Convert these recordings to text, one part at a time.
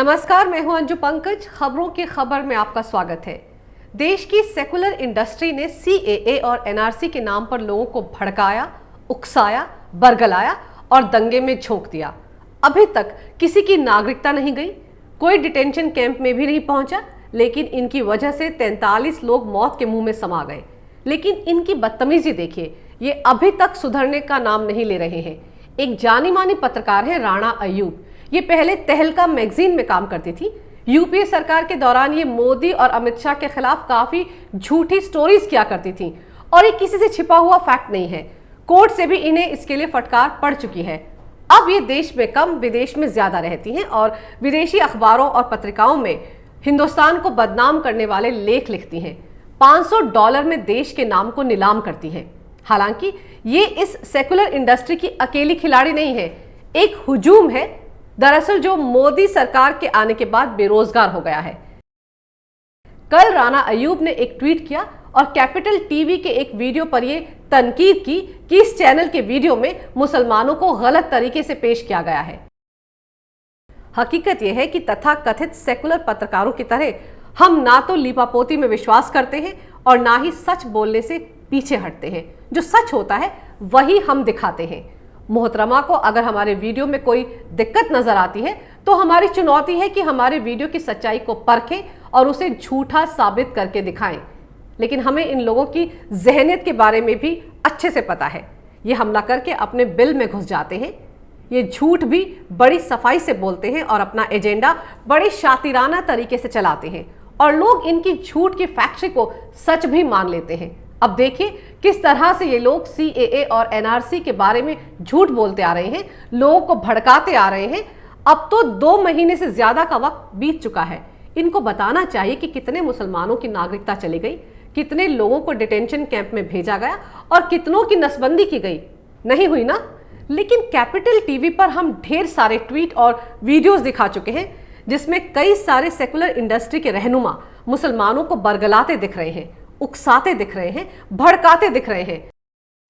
नमस्कार, मैं हूं अंजू पंकज। खबरों की खबर में आपका स्वागत है। देश की सेकुलर इंडस्ट्री ने सीएए और एनआरसी के नाम पर लोगों को भड़काया, उकसाया, बरगलाया और दंगे में झोंक दिया। अभी तक किसी की नागरिकता नहीं गई, कोई डिटेंशन कैंप में भी नहीं पहुंचा, लेकिन इनकी वजह से 43 लोग मौत के मुंह में समा गए। लेकिन इनकी बदतमीजी देखिए, ये अभी तक सुधरने का नाम नहीं ले रहे हैं। एक जानी मानी पत्रकार है राणा अयूब। ये पहले तहलका मैगजीन में काम करती थी। यूपीए सरकार के दौरान ये मोदी और अमित शाह के खिलाफ काफी झूठी स्टोरीज किया करती थी और ये किसी से छिपा हुआ फैक्ट नहीं है। कोर्ट से भी इन्हें इसके लिए फटकार पड़ चुकी है। अब ये देश में कम, विदेश में ज्यादा रहती हैं और विदेशी अखबारों और पत्रिकाओं में हिंदुस्तान को बदनाम करने वाले लेख लिखती हैं। $500 में देश के नाम को नीलाम करती हैं। हालांकि ये इस सेकुलर इंडस्ट्री की अकेली खिलाड़ी नहीं है, एक हुजूम है दरअसल जो मोदी सरकार के आने के बाद बेरोजगार हो गया है। कल राणा अयूब ने एक ट्वीट किया और कैपिटल टीवी के एक वीडियो पर यह तनकीद की कि इस चैनल के वीडियो में मुसलमानों को गलत तरीके से पेश किया गया है। हकीकत यह है कि तथाकथित सेकुलर पत्रकारों की तरह हम ना तो लीपापोती में विश्वास करते हैं और ना ही सच बोलने से पीछे हटते हैं। जो सच होता है वही हम दिखाते हैं। मोहतरमा को अगर हमारे वीडियो में कोई दिक्कत नजर आती है तो हमारी चुनौती है कि हमारे वीडियो की सच्चाई को परखें और उसे झूठा साबित करके दिखाएं। लेकिन हमें इन लोगों की जहनियत के बारे में भी अच्छे से पता है। ये हमला करके अपने बिल में घुस जाते हैं। ये झूठ भी बड़ी सफाई से बोलते हैं और अपना एजेंडा बड़े शातिराना तरीके से चलाते हैं और लोग इनकी झूठ की फैक्ट्री को सच भी मान लेते हैं। अब देखिए किस तरह से ये लोग सीएए और एनआरसी के बारे में झूठ बोलते आ रहे हैं, लोगों को भड़काते आ रहे हैं। अब तो 2 महीने से ज्यादा का वक्त बीत चुका है। इनको बताना चाहिए कि कितने मुसलमानों की नागरिकता चली गई, कितने लोगों को डिटेंशन कैंप में भेजा गया और कितनों की नसबंदी की गई। नहीं हुई ना? लेकिन कैपिटल टीवी पर हम ढेर सारे ट्वीट और वीडियोस दिखा चुके हैं जिसमें कई सारे सेकुलर इंडस्ट्री के रहनुमा मुसलमानों को बरगलाते दिख रहे हैं, उकसाते दिख रहे हैं, भड़काते दिख रहे हैं।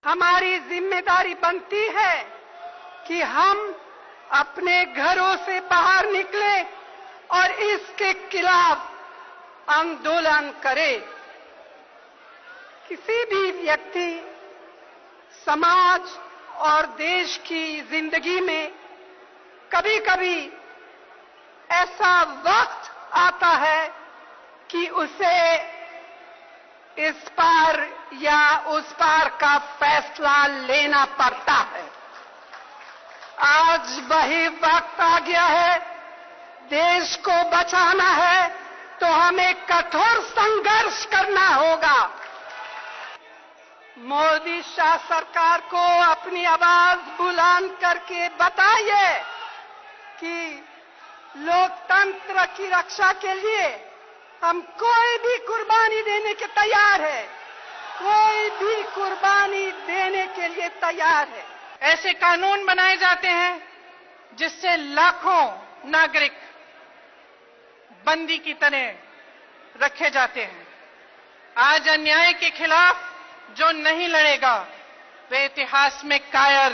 हमारी जिम्मेदारी बनती है कि हम अपने घरों से बाहर निकले और इसके खिलाफ आंदोलन करें। किसी भी व्यक्ति, समाज और देश की जिंदगी में कभी कभी ऐसा वक्त आता है कि उसे इस पार या उस पार का फैसला लेना पड़ता है। आज वही वक्त आ गया है। देश को बचाना है तो हमें कठोर संघर्ष करना होगा। मोदी शाह सरकार को अपनी आवाज बुलंद करके बताइए कि लोकतंत्र की रक्षा के लिए हम कोई भी कुर्बानी देने के तैयार है, कोई भी कुर्बानी देने के लिए तैयार है। ऐसे कानून बनाए जाते हैं जिससे लाखों नागरिक बंदी की तरह रखे जाते हैं। आज अन्याय के खिलाफ जो नहीं लड़ेगा वह इतिहास में कायर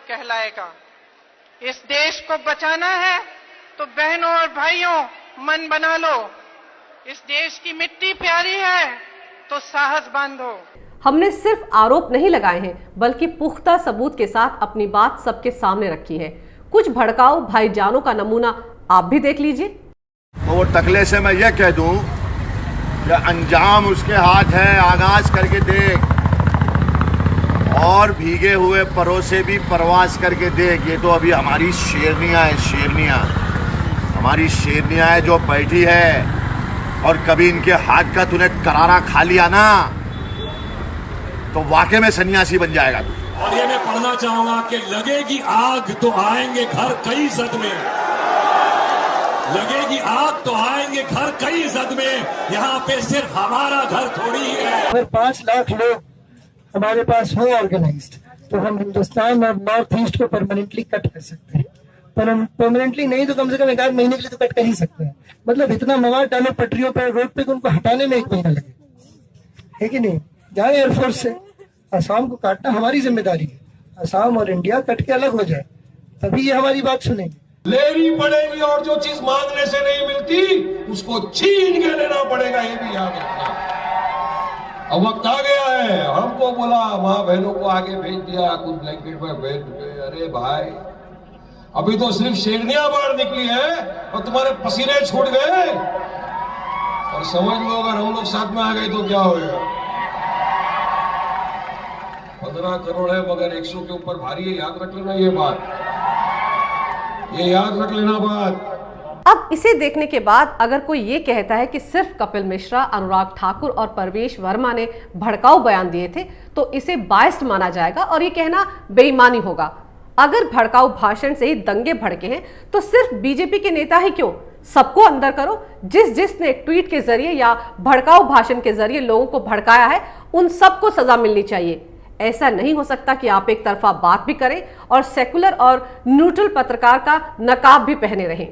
कहलाएगा। इस देश को बचाना है तो बहनों और भाइयों मन बना लो। इस देश की मिट्टी प्यारी है तो साहस बांधो। हमने सिर्फ आरोप नहीं लगाए हैं बल्कि पुख्ता सबूत के साथ अपनी बात सबके सामने रखी है। कुछ भड़काऊ भाईजानों का नमूना आप भी देख लीजिए। वो टकले से मैं ये कह दूं कि अंजाम उसके हाथ है, आगाज करके देख और भीगे हुए परों से भी परवाज करके देख। ये तो अभी हमारी शेरनियां है, शेरनियां हमारी शेरनियां है जो बैठी है और कभी इनके हाथ का तूने करारा खा लिया ना तो वाकई में सन्यासी बन जाएगा तू। और ये मैं पढ़ना चाहूंगा कि लगेगी आग तो आएंगे घर कई सदमे, लगेगी आग तो आएंगे घर कई सदमे, यहाँ पे सिर्फ हमारा घर थोड़ी है। अगर 5 लाख लोग हमारे पास हो ऑर्गेनाइज्ड तो हम हिंदुस्तान और नॉर्थ ईस्ट को परमानेंटली कट कर सकते हैं। पर हम परमानेंटली नहीं तो कम से कम 1 महीने के लिए तो कट कर ही सकते हैं। मतलब इतना मवाद डालो पटरियों पर, रोड पे, उनको हटाने में 1 महीना लगे, है कि नहीं? जाए एयरफोर्स से। असम को काटना हमारी जिम्मेदारी है। असम और इंडिया कट के अलग हो जाए तभी ये हमारी बात सुनेंगे। लेनी पड़ेगी और जो चीज मांगने से नहीं मिलती उसको छीन के लेना पड़ेगा, ये भी याद रखना। अब वक्त आ गया है, हमको बोला माँ बहनों को आगे भेज दिया, कुछ ब्लैंकेट में भेज दिए। अरे भाई अभी तो सिर्फ शेरनियां बाहर निकली है और तुम्हारे पसीने छूट गए। और समझ लो अगर हम लोग साथ में आ गए तो क्या होगा। 15 करोड़ है मगर 100 के ऊपर भारी है, याद रख लेना ये बात, ये याद रख लेना बात। अब इसे देखने के बाद अगर कोई ये कहता है कि सिर्फ कपिल मिश्रा, अनुराग ठाकुर और परवेश वर्मा ने भड़काऊ बयान दिए थे तो इसे बायस्ड माना जाएगा और ये कहना बेईमानी होगा। अगर भड़काऊ भाषण से ही दंगे भड़के हैं तो सिर्फ बीजेपी के नेता ही क्यों, सबको अंदर करो। जिसने ट्वीट के जरिए या भड़काऊ भाषण के जरिए लोगों को भड़काया है उन सबको सजा मिलनी चाहिए। ऐसा नहीं हो सकता कि आप एक तरफा बात भी करें और सेकुलर और न्यूट्रल पत्रकार का नकाब भी पहने रहें।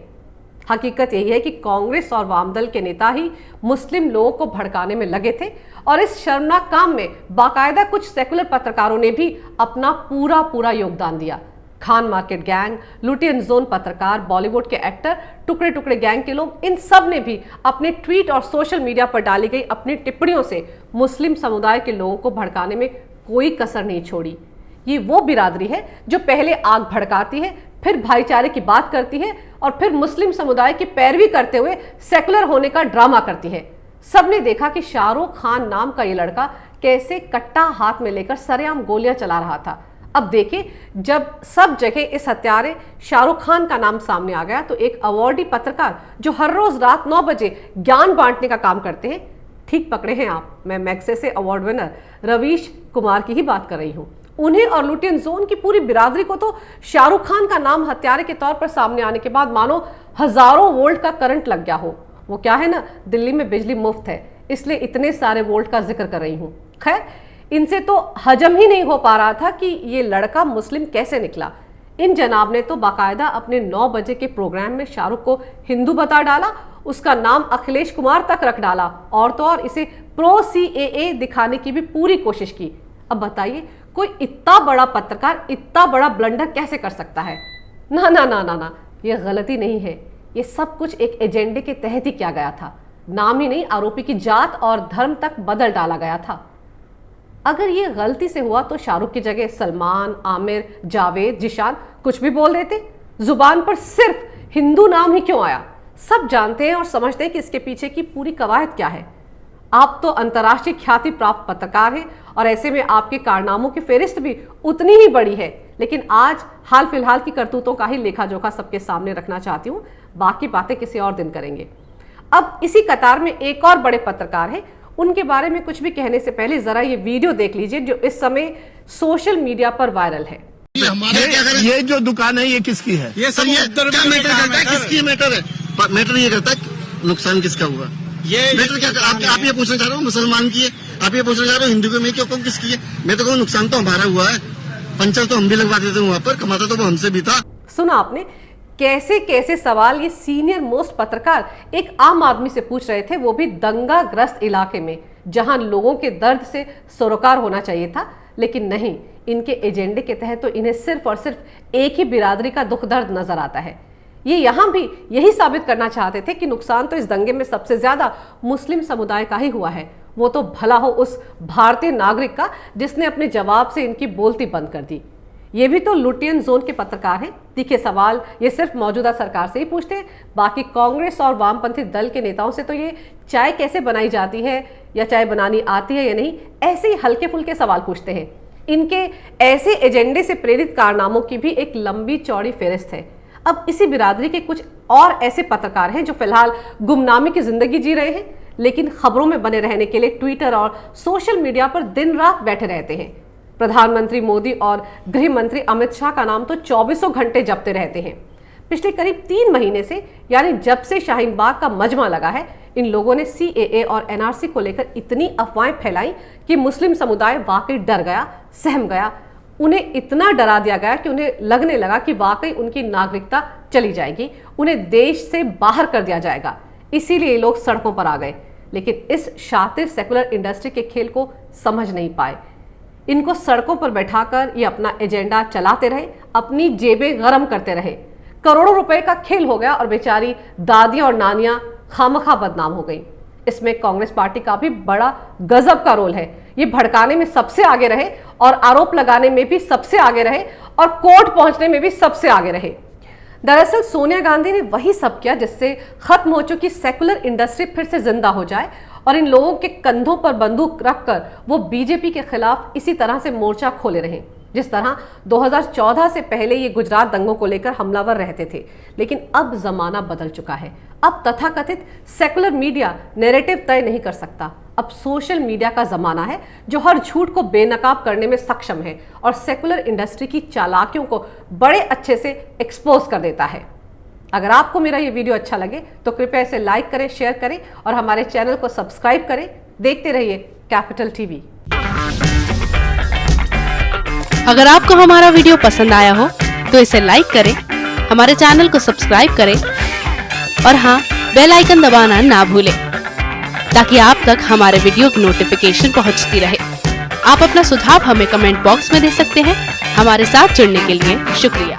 हकीकत यही है कि कांग्रेस और वामदल के नेता ही मुस्लिम लोगों को भड़काने में लगे थे और इस शर्मनाक काम में बाकायदा कुछ सेकुलर पत्रकारों ने भी अपना पूरा योगदान दिया। Khan market gang, Lutyens zone पत्रकार, बॉलीवुड के एक्टर, टुकड़े टुकड़े गैंग के लोग, इन सब ने भी अपने ट्वीट और सोशल मीडिया पर डाली गई अपनी टिप्पणियों से मुस्लिम समुदाय के लोगों को भड़काने में कोई कसर नहीं छोड़ी। ये वो बिरादरी है जो पहले आग भड़काती है, फिर भाईचारे की बात करती है और फिर मुस्लिम समुदाय की पैरवी करते हुए सेकुलर होने का ड्रामा करती है। सबने देखा कि शाहरुख खान नाम का ये लड़का कैसे कट्टा हाथ में लेकर सरेआम गोलियां चला रहा था। अब देखिए, जब सब जगह इस हत्यारे शाहरुख खान का नाम सामने आ गया तो एक अवार्डी पत्रकार जो हर रोज रात 9 बजे ज्ञान बांटने का काम करते हैं, ठीक पकड़े हैं आप, मैं Magsaysay award winner Ravish Kumar की ही बात कर रही हूँ। उन्हें और लुटियन जोन की पूरी बिरादरी को तो शाहरुख खान का नाम हत्यारे के तौर पर सामने आने के बाद मानो हजारों वोल्ट का करंट लग गया हो। वो क्या है ना, दिल्ली में बिजली मुफ्त है इसलिए इतने सारे वोल्ट का जिक्र कर रही हूँ। खैर, इनसे तो हजम ही नहीं हो पा रहा था कि ये लड़का मुस्लिम कैसे निकला। इन जनाब ने तो बाकायदा अपने 9 बजे के प्रोग्राम में शाहरुख को हिंदू बता डाला, उसका नाम अखिलेश कुमार तक रख डाला और तो और इसे प्रो CAA दिखाने की भी पूरी कोशिश की। अब बताइए, कोई इतना बड़ा पत्रकार इतना बड़ा ब्लंडर कैसे कर सकता है? ना ना ना ना ना, ये गलती नहीं है, ये सब कुछ एक एजेंडे के तहत ही किया गया था। नाम ही नहीं, आरोपी की जात और धर्म तक बदल डाला गया था। अगर ये गलती से हुआ तो शाहरुख की जगह सलमान, आमिर, जावेद, जिशान कुछ भी बोल देते। जुबान पर सिर्फ हिंदू नाम ही क्यों आया? सब जानते हैं और समझते हैं कि इसके पीछे की पूरी कवायद क्या है। आप तो अंतर्राष्ट्रीय ख्याति प्राप्त पत्रकार हैं और ऐसे में आपके कारनामों की फेरिस्त भी उतनी ही बड़ी है, लेकिन आज हाल फिलहाल की करतूतों का ही लेखा जोखा सबके सामने रखना चाहती हूँ। बाकी बातें किसी और दिन करेंगे। अब इसी कतार में एक और बड़े पत्रकार हैं, उनके बारे में कुछ भी कहने से पहले जरा ये वीडियो देख लीजिए जो इस समय सोशल मीडिया पर वायरल है। ये जो दुकान है ये किसकी है? ये सर, ये क्या मैटर करता है? किसकी मैटर है? मैटर ये करता है नुकसान किसका हुआ, ये मैटर क्या? आप ये पूछना चाह रहे हो मुसलमान की है, आप ये पूछना चाह रहे हो हिंदू के में क्यों, कौन किसकी है? मैं तो कहूँ नुकसान तो हमारा हुआ है, पंचर तो हम भी लगवा देते वहां पर, कमाता तो वो हमसे भी था। सुना आपने कैसे कैसे सवाल ये सीनियर मोस्ट पत्रकार एक आम आदमी से पूछ रहे थे, वो भी दंगाग्रस्त इलाके में जहां लोगों के दर्द से सरोकार होना चाहिए था। लेकिन नहीं, इनके एजेंडे के तहत तो इन्हें सिर्फ और सिर्फ एक ही बिरादरी का दुख दर्द नजर आता है। ये यहां भी यही साबित करना चाहते थे कि नुकसान तो इस दंगे में सबसे ज्यादा मुस्लिम समुदाय का ही हुआ है, वो तो भला हो उस भारतीय नागरिक का जिसने अपने जवाब से इनकी बोलती बंद कर दी। ये भी तो लुटियन जोन के पत्रकार हैं। तीखे सवाल ये सिर्फ मौजूदा सरकार से ही पूछते हैं, बाकी कांग्रेस और वामपंथी दल के नेताओं से तो ये चाय कैसे बनाई जाती है या चाय बनानी आती है या नहीं, ऐसे ही हल्के फुल्के सवाल पूछते हैं। इनके ऐसे एजेंडे से प्रेरित कारनामों की भी एक लंबी चौड़ी फेहरिस्त है। अब इसी बिरादरी के कुछ और ऐसे पत्रकार हैं जो फिलहाल गुमनामी की जिंदगी जी रहे हैं, लेकिन खबरों में बने रहने के लिए ट्विटर और सोशल मीडिया पर दिन रात बैठे रहते हैं। प्रधानमंत्री मोदी और गृह मंत्री अमित शाह का नाम तो 24 घंटे जपते रहते हैं। पिछले करीब 3 महीने से, यानी जब से शाहीन बाग का मजमा लगा है, इन लोगों ने CAA और NRC को लेकर इतनी अफवाहें फैलाई कि मुस्लिम समुदाय वाकई डर गया, सहम गया। उन्हें इतना डरा दिया गया कि उन्हें लगने लगा कि वाकई उनकी नागरिकता चली जाएगी, उन्हें देश से बाहर कर दिया जाएगा। इसीलिए लोग सड़कों पर आ गए, लेकिन इस शातिर सेकुलर इंडस्ट्री के खेल को समझ नहीं पाए। इनको सड़कों पर बैठाकर ये अपना एजेंडा चलाते रहे, अपनी जेबें गरम करते रहे। करोड़ों रुपए का खेल हो गया और बेचारी दादी और नानियां खामखा बदनाम हो गई। इसमें कांग्रेस पार्टी का भी बड़ा गजब का रोल है। ये भड़काने में सबसे आगे रहे और आरोप लगाने में भी सबसे आगे रहे और कोर्ट पहुंचने में भी सबसे आगे रहे। दरअसल सोनिया गांधी ने वही सब किया जिससे खत्म हो चुकी सेकुलर इंडस्ट्री फिर से जिंदा हो जाए और इन लोगों के कंधों पर बंदूक रखकर वो बीजेपी के खिलाफ इसी तरह से मोर्चा खोले रहे जिस तरह 2014 से पहले ये गुजरात दंगों को लेकर हमलावर रहते थे। लेकिन अब जमाना बदल चुका है। अब तथाकथित सेकुलर मीडिया नैरेटिव तय नहीं कर सकता। अब सोशल मीडिया का जमाना है जो हर झूठ को बेनकाब करने में सक्षम है और सेकुलर इंडस्ट्री की चालाकियों को बड़े अच्छे से एक्सपोज कर देता है। अगर आपको मेरा ये वीडियो अच्छा लगे तो कृपया इसे लाइक करें, शेयर करें और हमारे चैनल को सब्सक्राइब करें। देखते रहिए कैपिटल टीवी। अगर आपको हमारा वीडियो पसंद आया हो तो इसे लाइक करें, हमारे चैनल को सब्सक्राइब करें और हाँ, बेल आइकन दबाना ना भूलें ताकि आप तक हमारे वीडियो की नोटिफिकेशन पहुंचती रहे। आप अपना सुझाव हमें कमेंट बॉक्स में दे सकते हैं। हमारे साथ जुड़ने के लिए शुक्रिया।